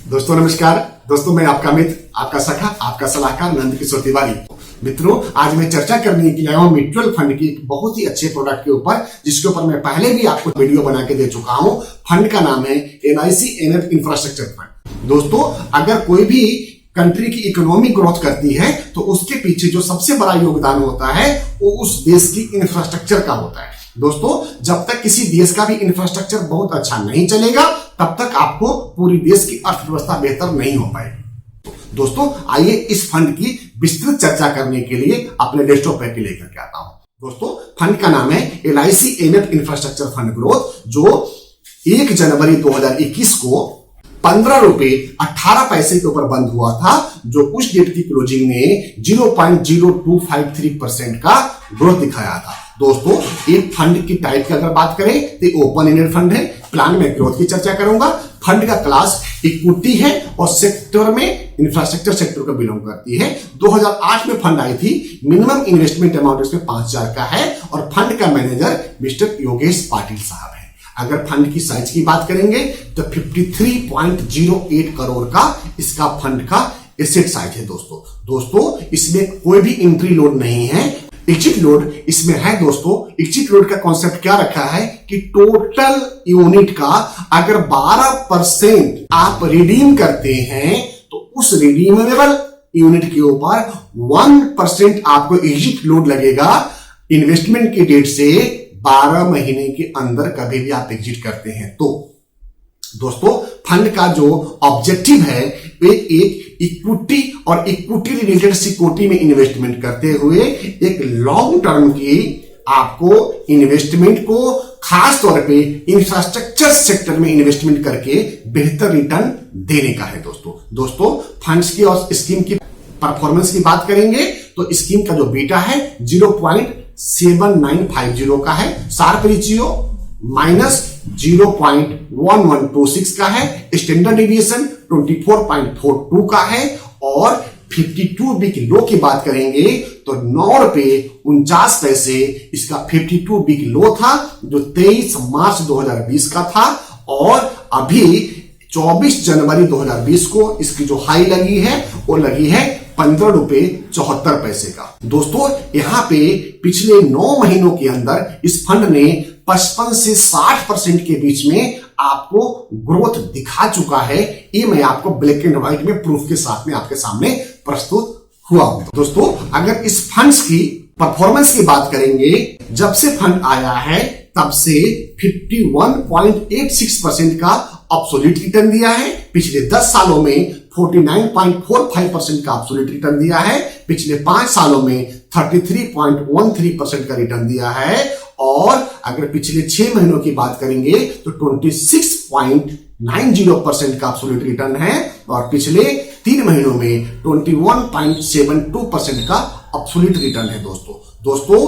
दोस्तों नमस्कार। दोस्तों मैं आपका मित्र, आपका सखा, आपका सलाहकार नंद किशोर तिवारी। मित्रों, आज मैं चर्चा करने के लिए आया हूं म्यूचुअल फंड की एक बहुत ही अच्छे प्रोडक्ट के ऊपर, जिसके ऊपर मैं पहले भी आपको वीडियो बना के दे चुका हूं। फंड का नाम है LIC NF इंफ्रास्ट्रक्चर फंड। दोस्तों, अगर कोई भी कंट्री की इकोनॉमी ग्रोथ करती है तो उसके पीछे जो सबसे बड़ा योगदान होता है वो उस देश की इंफ्रास्ट्रक्चर का होता है। दोस्तों, जब तक किसी देश का भी इंफ्रास्ट्रक्चर बहुत अच्छा नहीं चलेगा तब तक आपको पूरी देश की अर्थव्यवस्था बेहतर नहीं हो पाएगी। दोस्तों, आइए इस फंड की विस्तृत चर्चा करने के लिए अपने डेस्कटॉप पे लेकर के आता हूं। दोस्तों, फंड का नाम है LIC NF infrastructure fund growth, जो 1 जनवरी 2021 को 15 रुपए 18 पैसे के ऊपर बंद हुआ था, जो उस डेट की क्लोजिंग में 0.0253% का ग्रोथ दिखाया था। दोस्तों, एक फंड की टाइप की अगर बात करें तो ओपन एंडेड फंड है। प्लान में ग्रोथ की चर्चा करूंगा। फंड का क्लास इक्विटी है और सेक्टर में इंफ्रास्ट्रक्चर सेक्टर को बिलोंग करती है। 2008 में फंड आई थी। मिनिमम इन्वेस्टमेंट अमाउंट इसमें 5000 का है और फंड का मैनेजर मिस्टर योगेश पाटिल साहब है। अगर फंड की साइज की बात करेंगे तो 53.08 करोड़ का इसका फंड का एसेट साइज है। दोस्तों, इसमें कोई भी एंट्री लोड नहीं है, एग्जिट लोड इसमें है। दोस्तों, एग्जिट लोड का कॉन्सेप्ट क्या रखा है कि टोटल यूनिट का अगर 12% आप रिडीम करते हैं तो उस रिडीमेबल यूनिट के ऊपर 1% आपको एग्जिट लोड लगेगा। इन्वेस्टमेंट की डेट से 12 महीने के अंदर कभी भी आप एग्जिट करते हैं तो। दोस्तों, फंड का जो ऑब्जेक्टिव है वे एक इक्विटी और इक्विटी रिलेटेड सिक्योरिटी में इन्वेस्टमेंट करते हुए एक लॉन्ग टर्म की आपको इन्वेस्टमेंट को खास तौर पे इंफ्रास्ट्रक्चर सेक्टर में इन्वेस्टमेंट करके बेहतर रिटर्न देने का है। दोस्तों, फंड्स की और स्कीम की परफॉर्मेंस की बात करेंगे तो स्कीम का जो बीटा है 0.7950 का है, शार्प रेशियो -0.1126 का है, स्टैंडर्ड डिविएशन 24.42 का है और 52 वीक लो की बात करेंगे तो 9 रुपए 49 पैसे इसका 52 वीक लो था, जो 23 मार्च 2020 का था। और अभी 24 जनवरी 2020 को इसकी जो हाई लगी है वो लगी है 15 रुपए 74 पैसे का। दोस्तों, यहां पे पिछले 9 महीनों के अंदर इस फंड ने 55 से 60% के बीच में आपको ग्रोथ दिखा चुका है। ये मैं आपको ब्लैक एंड व्हाइट में प्रूफ के साथ में आपके सामने प्रस्तुत हुआ हूं। दोस्तों, अगर इस फंड्स की परफॉर्मेंस की बात करेंगे, जब से फंड आया है तब से 51.86% का एब्सोल्यूट रिटर्न दिया है। पिछले 10 सालों में 49.45% का एब्सोल्यूट रिटर्न दिया है। पिछले 5 सालों में 33.13% का रिटर्न दिया है। और अगर पिछले 6 महीनों की बात करेंगे तो 26.90% का एब्सोल्यूट रिटर्न है और पिछले 3 महीनों में 21.72% का एब्सोल्यूट रिटर्न है। दोस्तों,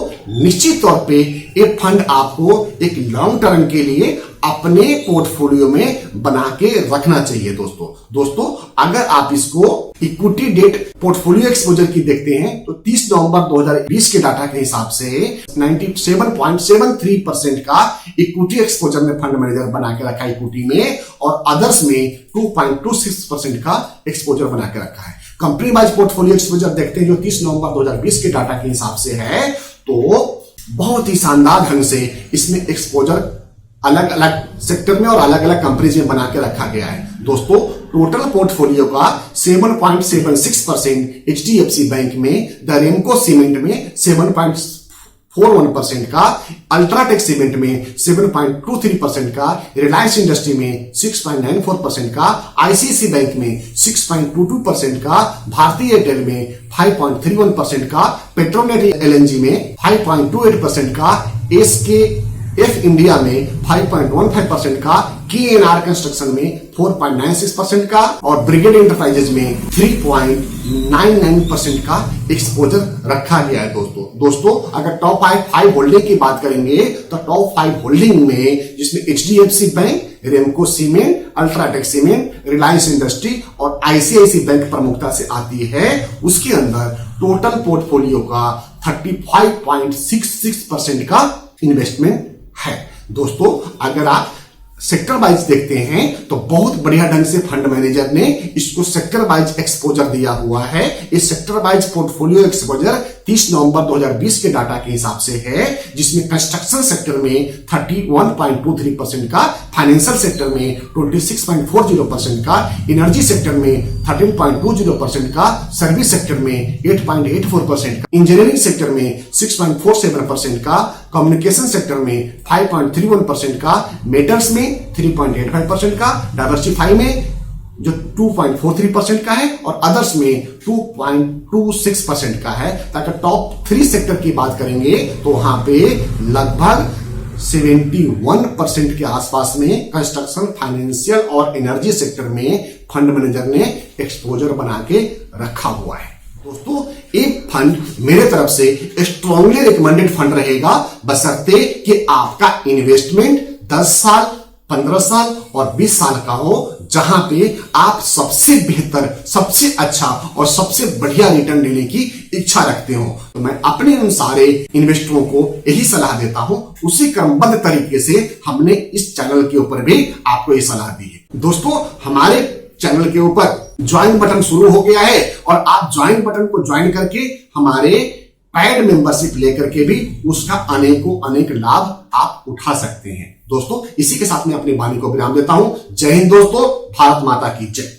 निश्चित तौर पे ये फंड आपको एक लॉन्ग टर्म के लिए अपने पोर्टफोलियो में बना के रखना चाहिए। दोस्तों, अगर आप इसको इक्विटी डेट पोर्टफोलियो एक्सपोजर की देखते हैं तो 30 नवंबर 2020 के डाटा के हिसाब से 97.73% का इक्विटी एक्सपोजर में फंड मैनेजर बना के रखा है इक्विटी में, और अदर्स में 2.26% का एक्सपोजर बना के रखा है। कंपनी वाइज पोर्टफोलियो एक्सपोजर देखते हैं जो 30 नवंबर 2020 के डाटा के हिसाब से है, तो बहुत ही शानदार ढंग से इसमें एक्सपोजर अलग अलग सेक्टर में और अलग अलग कंपनीज में बना के रखा गया है। दोस्तों, टोटल पोर्टफोलियो का 7.76% HDFC बैंक में, द रेमको सीमेंट में 7.41% का, अल्ट्राटेक सीमेंट में 7.23% का, रिलायंस इंडस्ट्री में 6.94% का, ICICI बैंक में 6.22% का, भारतीय एयरटेल में 5.31% का, पेट्रोनेट LNG में 5.28% का, SKF इंडिया में 5.15% का, KNR कंस्ट्रक्शन में 4.96% का और ब्रिगेड एंटरप्राइजेज में 3.99% का एक्सपोजर रखा गया है। दोस्तों, अगर टॉप 5 होल्डिंग की बात करेंगे तो टॉप 5 होल्डिंग में जिसमें HDFC bank, Ramco cement, UltraTech cement, Reliance industry और ICICI बैंक प्रमुखता से आती है, उसके अंदर टोटल पोर्टफोलियो का 35.66% का इन्वेस्टमेंट है। दोस्तों, अगर आप सेक्टर वाइज देखते हैं तो बहुत बढ़िया ढंग से फंड मैनेजर ने इसको सेक्टर वाइज एक्सपोजर दिया हुआ है। इस सेक्टर वाइज पोर्टफोलियो एक्सपोजर 30 नवंबर 2020 के डाटा के हिसाब से है, जिसमें कंस्ट्रक्शन सेक्टर में 31.23% का, फाइनेंशियल सेक्टर में 26.40% का, एनर्जी सेक्टर में 13.20% का, सर्विस सेक्टर में 8.84% का, इंजीनियरिंग सेक्टर में 6.47% का, कम्युनिकेशन सेक्टर में 5.31% का, मेटल्स में 3.85% का, डाइवर्सिफाई में जो 2.43% का है और अदर्स में 2.26% का है। ताकि टॉप 3 सेक्टर की बात करेंगे तो वहां पे लगभग 71% के आसपास में कंस्ट्रक्शन, फाइनेंशियल और एनर्जी सेक्टर में फंड मैनेजर ने एक्सपोजर बना के रखा हुआ है। दोस्तों, एक फंड मेरे तरफ से स्ट्रांगली रिकमेंडेड फंड रहेगा, बशर्ते कि आपका इन्वेस्टमेंट 10 साल, 15 साल और 20 साल का हो, जहां पे आप सबसे बेहतर, सबसे अच्छा और सबसे बढ़िया रिटर्न लेने की इच्छा रखते हो। तो मैं अपने उन सारे इन्वेस्टरों को यही सलाह देता हूं, उसी क्रमबद्ध तरीके से हमने इस चैनल के ऊपर भी आपको ये सलाह दी है। दोस्तों, हमारे चैनल के ऊपर ज्वाइन बटन शुरू हो गया है और आप ज्वाइन बटन को ज्वाइन करके हमारे पेड मेंबरशिप लेकर के भी उसका अनेक लाभ आप उठा सकते हैं। दोस्तों, इसी के साथ मैं अपनी वाणी को विराम देता हूं। जय हिंद दोस्तों, भारत माता की जय।